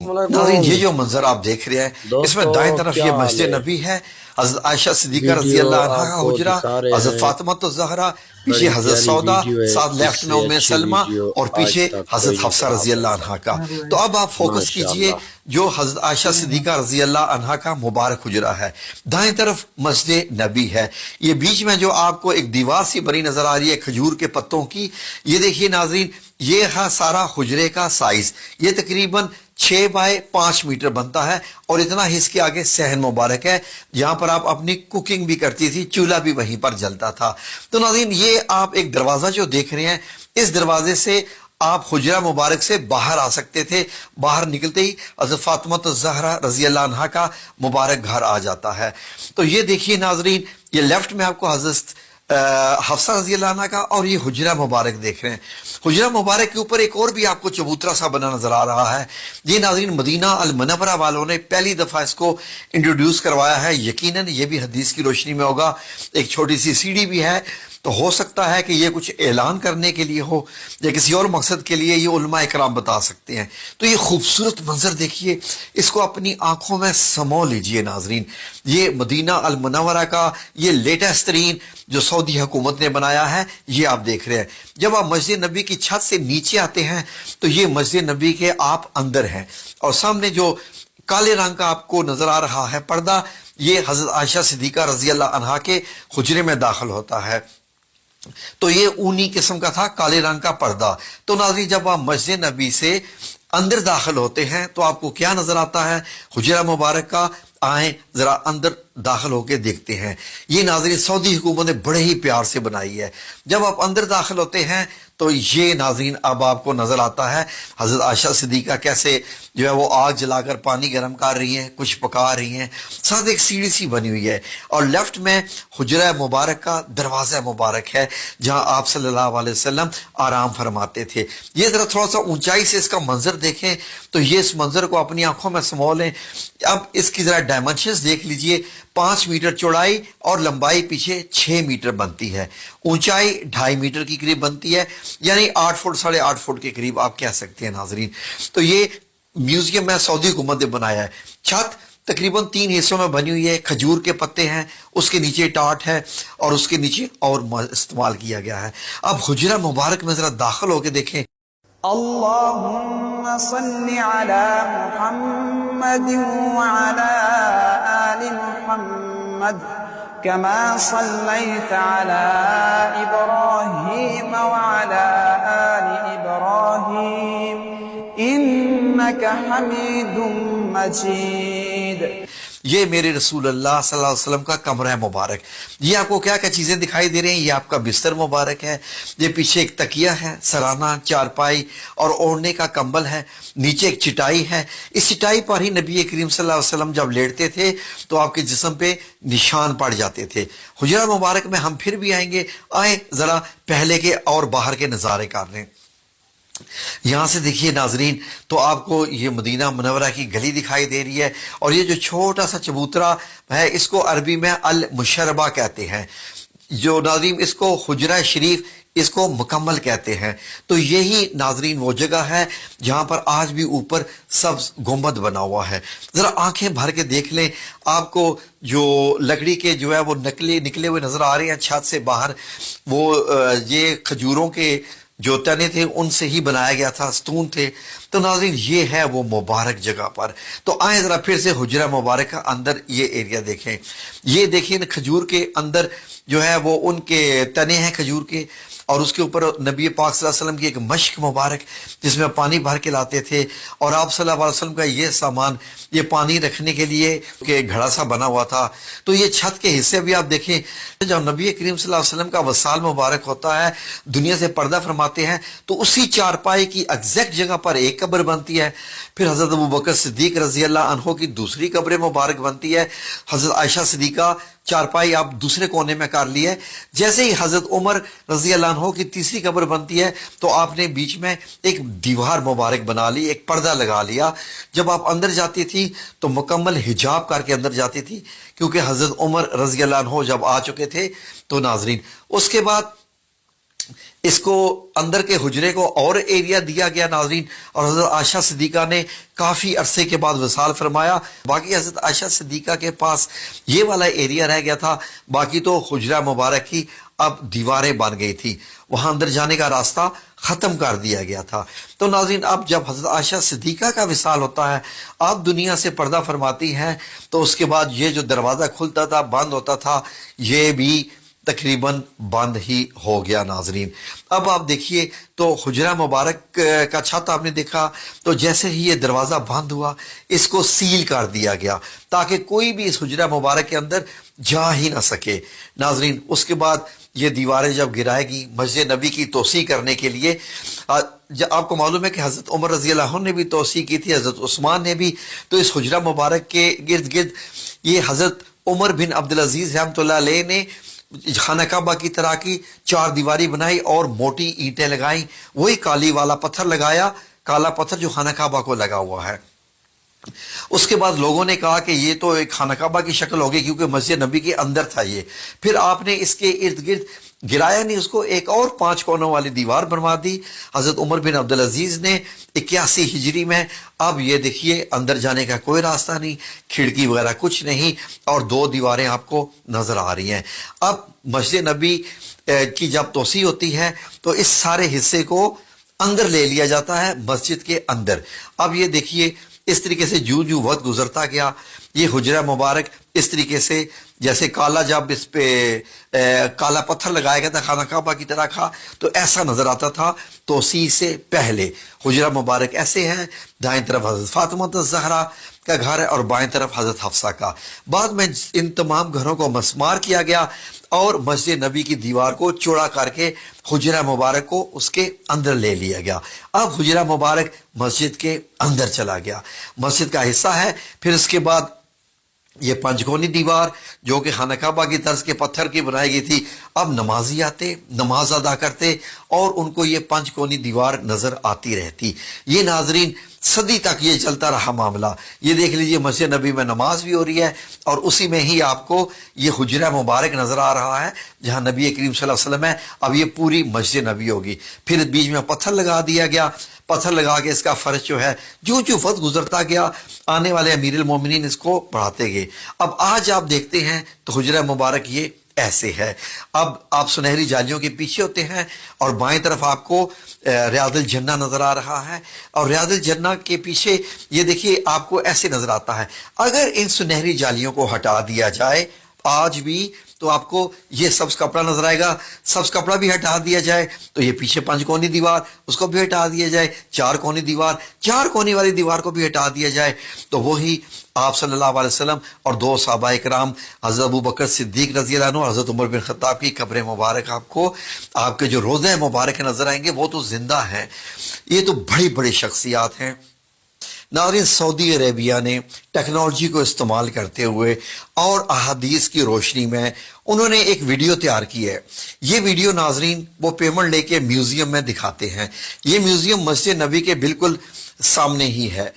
नाज़रीन, ये वालेकुम। जो मंजर आप देख रहे हैं, इसमें दोस्तों दाएं तरफ क्या ये हाल मस्जिद है? नबी है, हजरत आयशा सिद्दीका रजी वीडियो अल्लाह अन्हा का आपको हुजरा, दिखा रहे हजरत हैं, फातिमा तो जहरा, पीछे बड़ी हजरत प्यारी सौदा, वीडियो है। साथ लेफ्ट में इससे उम्मे अच्छी सलमा वीडियो और आज पीछे तक हजरत कोई नहीं हफ्सा बना रजी अल्लाह पाया। अन्हा का। तो अब आप फोकस कीजिए जो हजरत आयशा सिद्दीका रजी अल्लाह अन्हा का मुबारक हुजरा है। दाएं तरफ मस्जिद नबी है, ये बीच में जो आपको एक दीवार सी बनी नजर आ रही है खजूर के पत्तों की, ये देखिए नाज़रीन, ये है सारा हुजरे का साइज। ये तकरीबन 6 बाय 5 मीटर बनता है और इतना ही इसके आगे सहन मुबारक है जहां पर आप अपनी कुकिंग भी करती थी, चूल्हा भी वहीं पर जलता था। तो नाज़रीन, ये आप एक दरवाजा जो देख रहे हैं, इस दरवाजे से आप हुजरा मुबारक से बाहर आ सकते थे। बाहर निकलते ही हज़रत फातिमा ज़हरा रज़ी अल्लाह अन्हा का मुबारक घर आ जाता है। तो ये देखिए नाज़रीन, ये लेफ्ट में आपको हज़रत हफ्सा रज़ी अल्लाह अन्हा का और ये हुजरा मुबारक देख रहे हैं। हुजरा मुबारक के ऊपर एक और भी आपको चबूतरा सा बना नजर आ रहा है। ये नाज़रीन मदीना अल मुनव्वरा वालों ने पहली दफा इसको इंट्रोड्यूस करवाया है। यकीनन ये भी हदीस की रोशनी में होगा। एक छोटी सी सीढ़ी भी है, तो हो सकता है कि ये कुछ ऐलान करने के लिए हो या किसी और मकसद के लिए, ये उलमा इकराम बता सकते हैं। तो ये खूबसूरत मंजर देखिए, इसको अपनी आंखों में समो लीजिए नाजरीन। ये मदीना अल मुनव्वरा का ये लेटेस्ट तरीन जो सऊदी हुकूमत ने बनाया है, ये आप देख रहे हैं। जब आप मस्जिद नबी की छत से नीचे आते हैं तो ये मस्जिद नबी के आप अंदर हैं और सामने जो काले रंग का आपको नजर आ रहा है पर्दा, ये हजरत आयशा सिद्दीका रजी अल्लाह अन्हा के हुजरे में दाखिल होता है। तो ये ऊनी किस्म का था, काले रंग का पर्दा। तो नाज़रीन, जब आप मस्जिद नबी से अंदर दाखिल होते हैं तो आपको क्या नजर आता है? हुजरा मुबारक का। आए जरा अंदर दाखिल होके देखते हैं। ये नाज़रीन सऊदी हुकूमत ने बड़े ही प्यार से बनाई है। जब आप अंदर दाखिल होते हैं तो ये नाज़रीन अब आपको नजर आता है हजरत आयशा सिद्दीका कैसे जो है वो आग जलाकर पानी गर्म कर रही हैं, कुछ पका रही हैं, साथ एक सीढ़ी सी बनी हुई है और लेफ्ट में हुजरा मुबारक का दरवाज़ा मुबारक है जहां आप सल्लल्लाहु अलैहि वसल्लम आराम फरमाते थे। ये जरा थोड़ा सा ऊंचाई से इसका मंजर देखें तो ये इस मंजर को अपनी आंखों में समो लें। अब इसकी जरा डायमेंशंस देख लीजिए। 5 मीटर चौड़ाई और लंबाई पीछे 6 मीटर बनती है, ऊंचाई 2.5 मीटर की करीब बनती है, यानी 8 फुट 8.5 फुट के करीब आप कह सकते हैं नाजरीन। तो ये म्यूजियम में सऊदी हुकूमत ने बनाया है। छत तकरीबन 3 हिस्सों में बनी हुई है, खजूर के पत्ते हैं, उसके नीचे टाट है और उसके नीचे और इस्तेमाल किया गया है। अब हुजरा मुबारक में जरा दाखिल होकर देखें। अल्लाहुम्मा सल्लि अला मुहम्मद व अला आलि मुहम्मद कमा सल्लैत अला इब्राहीम व अला आलि इब्राहीम इन्नका हमीदुम मजीद। ये मेरे रसूल अल्लाह सल्लल्लाहु अलैहि वसल्लम का कमरा मुबारक। ये आपको क्या क्या चीजें दिखाई दे रही हैं? ये आपका बिस्तर मुबारक है, ये पीछे एक तकिया है, सराना, चारपाई और ओढ़ने का कंबल है, नीचे एक चिटाई है। इस चिटाई पर ही नबी करीम सल्लल्लाहु अलैहि वसल्लम जब लेटते थे तो आपके जिस्म पे निशान पड़ जाते थे। हुजरा मुबारक में हम फिर भी आएंगे। आए जरा पहले के और बाहर के नजारे कर लें। यहां से देखिए नाजरीन, तो आपको ये मदीना मुनव्वरा की गली दिखाई दे रही है और ये जो छोटा सा चबूतरा है इसको अरबी में अल मुशर्रबा कहते हैं। जो नाजरीन इसको हुजरा शरीफ इसको मुकम्मल कहते हैं। तो यही नाजरीन वो जगह है जहां पर आज भी ऊपर सब्ज गुंबद बना हुआ है। जरा आंखें भर के देख लें, आपको जो लकड़ी के जो है वो निकले हुए नजर आ रहे हैं छत से बाहर, वो ये खजूरों के जो तने थे उनसे ही बनाया गया था, स्तून थे। तो नाज़रीन ये है वो मुबारक जगह पर। तो आए जरा फिर से हुजरा मुबारक का अंदर ये एरिया देखें। ये देखिए न, खजूर के अंदर जो है वो उनके तने हैं खजूर के और उसके ऊपर नबी पाक सल्लल्लाहु अलैहि वसल्लम की एक मश्क मुबारक जिसमें पानी भर के लाते थे और आप सल्लल्लाहु अलैहि वसल्लम का ये सामान, ये पानी रखने के लिए कि घड़ा सा बना हुआ था। तो ये छत के हिस्से भी आप देखें, जब नबी करीम सल्लल्लाहु अलैहि वसल्लम का वसाल मुबारक होता है, दुनिया से पर्दा फरमाते हैं, तो उसी चारपाई की एग्जैक्ट जगह पर एक कब्र बनती है। फिर हजरत अबू बकर सिद्दीक रजी अल्लाह अन्हो की दूसरी कब्र मुबारक बनती है। हजरत आयशा सिद्दीका चारपाई आप दूसरे कोने में कर ली है। जैसे ही हजरत उमर रजी अल्लाह अन्हो की तीसरी कब्र बनती है तो आपने बीच में एक दीवार मुबारक बना ली, एक पर्दा लगा लिया। जब आप अंदर जाती थी तो मुकम्मल हिजाब करके अंदर जाती थी, क्योंकि हजरत उमर रजी अल्लाह अन्हो जब आ चुके थे। तो नाजरीन उसके बाद اس کو اندر کے حجرے کو اور ایریا دیا گیا ناظرین, اور حضرت عائشہ صدیقہ نے کافی عرصے کے بعد وصال فرمایا. باقی حضرت عائشہ صدیقہ کے پاس یہ والا ایریا رہ گیا تھا, باقی تو حجرہ مبارک کی اب دیواریں بن گئی تھی, وہاں اندر جانے کا راستہ ختم کر دیا گیا تھا. تو ناظرین اب جب حضرت عائشہ صدیقہ کا وصال ہوتا ہے, آپ دنیا سے پردہ فرماتی ہیں, تو اس کے بعد یہ جو دروازہ کھلتا تھا بند ہوتا تھا یہ بھی تقریباً بند ہی ہو گیا ناظرین. اب آپ دیکھیے تو حجرہ مبارک کا چھت آپ نے دیکھا, تو جیسے ہی یہ دروازہ بند ہوا اس کو سیل کر دیا گیا تاکہ کوئی بھی اس حجرہ مبارک کے اندر جا ہی نہ سکے ناظرین. اس کے بعد یہ دیواریں جب گرائے گی مسجد نبی کی توسیع کرنے کے لیے, آپ کو معلوم ہے کہ حضرت عمر رضی اللہ عنہ نے بھی توسیع کی تھی, حضرت عثمان نے بھی. تو اس حجرہ مبارک کے گرد گرد یہ حضرت عمر بن عبدالعزیز رحمۃ اللہ علیہ نے خانہ کعبہ کی طرح کی 4 دیواری بنائی اور موٹی اینٹیں لگائیں, وہی کالی والا پتھر لگایا, کالا پتھر جو خانہ کعبہ کو لگا ہوا ہے. اس کے بعد لوگوں نے کہا کہ یہ تو ایک خانہ کعبہ کی شکل ہوگی کیونکہ مسجد نبی کے اندر تھا یہ. پھر آپ نے اس کے ارد گرد گرایا نہیں, اس کو ایک اور 5 کونوں والی دیوار بنوا دی حضرت عمر بن عبدالعزیز نے 81 ہجری میں. اب یہ دیکھیے اندر جانے کا کوئی راستہ نہیں, کھڑکی وغیرہ کچھ نہیں, اور 2 دیواریں آپ کو نظر آ رہی ہیں. اب مسجد نبی کی جب توسیع ہوتی ہے تو اس سارے حصے کو اندر لے لیا جاتا ہے مسجد کے اندر. اب یہ دیکھیے اس طریقے سے جو وقت گزرتا گیا یہ حجرہ مبارک اس طریقے سے جیسے کالا, جب اس پہ کالا پتھر لگایا گیا تھا خانہ کعبہ کی طرح کا تو ایسا نظر آتا تھا. توسیع سے پہلے حجرہ مبارک ایسے ہے, دائیں طرف حضرت فاطمہ الزہرا کا گھر ہے اور بائیں طرف حضرت حفصہ کا. بعد میں ان تمام گھروں کو مسمار کیا گیا اور مسجد نبی کی دیوار کو چوڑا کر کے حجرہ مبارک کو اس کے اندر لے لیا گیا. اب حجرہ مبارک مسجد کے اندر چلا گیا, مسجد کا حصہ ہے. پھر اس کے بعد یہ 5 کونی دیوار جو کہ خانہ کعبہ کی طرز کے پتھر کی بنائی گئی تھی, اب نمازی آتے نماز ادا کرتے اور ان کو یہ 5 کونی دیوار نظر آتی رہتی. یہ ناظرین صدی تک یہ چلتا رہا معاملہ. یہ دیکھ لیجئے مسجد نبی میں نماز بھی ہو رہی ہے اور اسی میں ہی آپ کو یہ حجرہ مبارک نظر آ رہا ہے جہاں نبی کریم صلی اللہ علیہ وسلم ہے. اب یہ پوری مسجد نبی ہوگی. پھر بیچ میں پتھر لگا دیا گیا, پتھر لگا کے اس کا فرش جو ہے جو وقت گزرتا گیا آنے والے امیر المومنین اس کو بڑھاتے گئے. اب آج آپ دیکھتے ہیں تو حجرہ مبارک یہ ایسے ہے. اب آپ سنہری جالیوں کے پیچھے ہوتے ہیں اور بائیں طرف آپ کو ریاض الجنہ نظر آ رہا ہے, اور ریاض الجنہ کے پیچھے یہ دیکھیے آپ کو ایسے نظر آتا ہے. اگر ان سنہری جالیوں کو ہٹا دیا جائے آج بھی تو آپ کو یہ سبز کپڑا نظر آئے گا. سبز کپڑا بھی ہٹا دیا جائے تو یہ پیچھے 5 کونی دیوار اس کو بھی ہٹا دیا جائے, 4 کونی دیوار 4 کونی والی دیوار کو بھی ہٹا دیا جائے تو وہی آپ صلی اللہ علیہ وسلم اور 2 صحابہ کرام حضرت ابو بکر صدیق رضی اللہ عنہ اور حضرت عمر بن خطاب کی قبر مبارک آپ کو آپ کے جو روضہ مبارک نظر آئیں گے وہ تو زندہ ہیں. یہ تو بڑی بڑی شخصیات ہیں ناظرین. سعودی عربیہ نے ٹیکنالوجی کو استعمال کرتے ہوئے اور احادیث کی روشنی میں انہوں نے ایک ویڈیو تیار کی ہے. یہ ویڈیو ناظرین وہ پیمنٹ لے کے میوزیم میں دکھاتے ہیں. یہ میوزیم مسجد نبی کے بالکل سامنے ہی ہے.